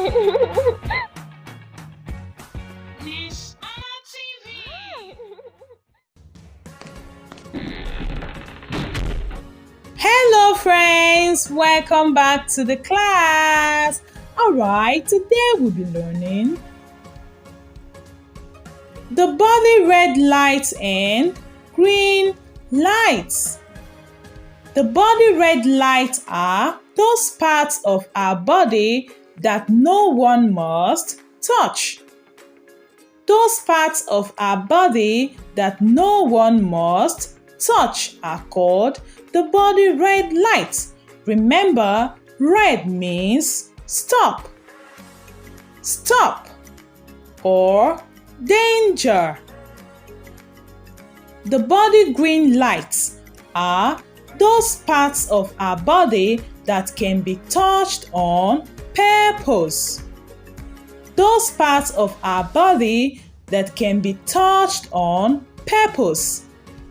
Ness-Ana TV. Hello friends, welcome back to the class. Alright, today we'll be learning the body red lights and green lights. The body red lights are those parts of our body that no one must touch. Those parts of our body that no one must touch are called the body red lights. Remember, red means stop, stop, or danger. The body green lights are those parts of our body that can be touched on purpose. Those parts of our body that can be touched on purpose.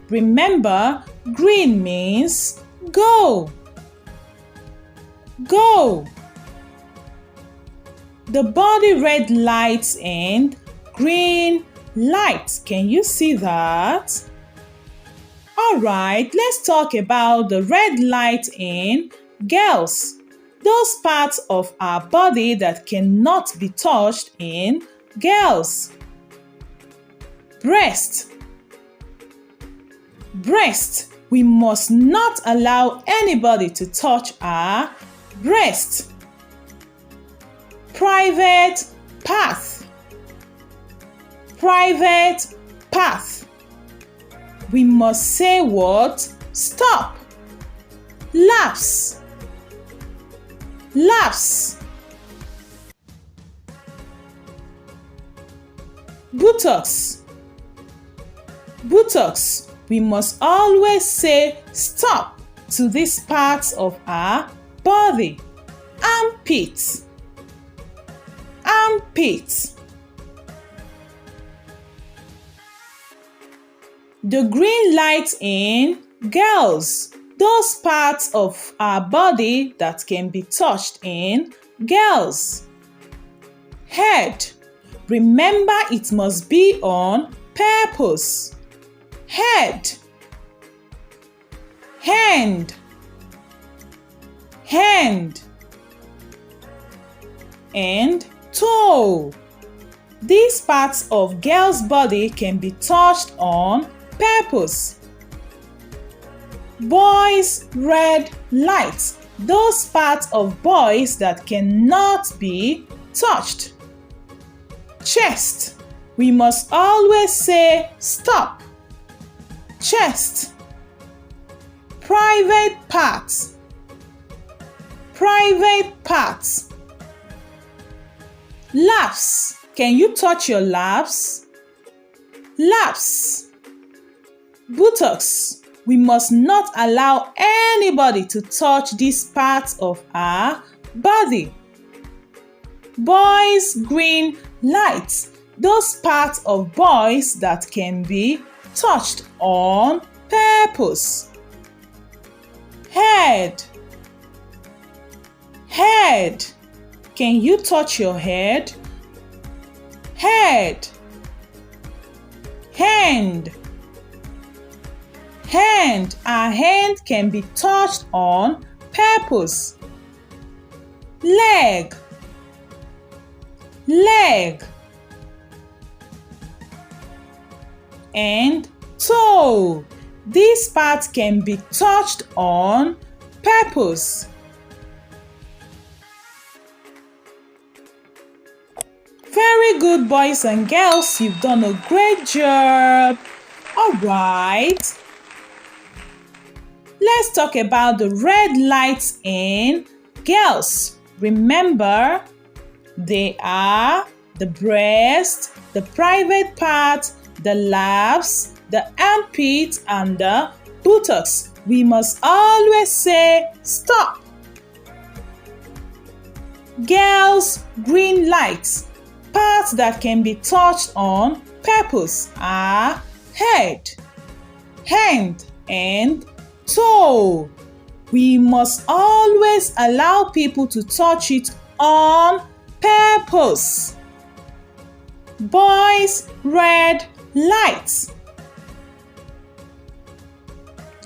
Remember, green means go. Go. The body red lights and green lights. Can you see that? Alright, let's talk about the red light in girls. Those parts of our body that cannot be touched in girls. Breast. Breast. We must not allow anybody to touch our breast. Private path. Private path. We must say what? Stop. Lapse. Lapse. Buttocks. Buttocks. We must always say stop to these parts of our body. Armpit. Armpit. The green light in girls. Those parts of our body that can be touched in girls. Head. Remember, it must be on purpose. Head. Hand. Hand. And toe. These parts of girls' body can be touched on purpose. Boys' red lights. Those parts of boys that cannot be touched. Chest. We must always say stop. Chest. Private parts. Private parts. Laps. Can you touch your laps? Laps. Buttocks. We must not allow anybody to touch these parts of our body. Boys' green lights. Those parts of boys that can be touched on purpose. Head. Head. Can you touch your head? Head. Hand. Hand. Our hand can be touched on purpose. Leg. Leg. And toe. These parts can be touched on purpose. Very good, boys and girls. You've done a great job. Alright. Let's talk about the red lights in girls. Remember, they are the breast, the private part, the laps, the armpit, and the buttocks. We must always say stop. Girls' green lights. Parts that can be touched on purpose are head, hand, and toe. We must always allow people to touch it on purpose. Boys, red lights.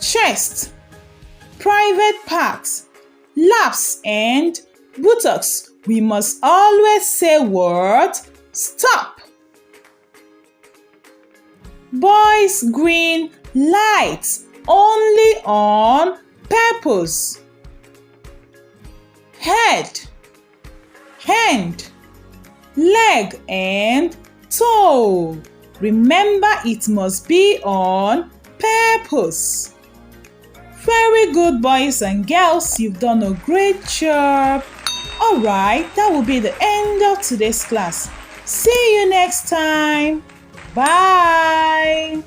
Chest, private parts, laps and buttocks. We must always say word stop. Boys, green lights, only on purpose. Head, hand, leg and toe. Remember, it must be on purpose. Very good, boys and girls. You've done a great job. Alright, that will be the end of today's class. See you next time. Bye.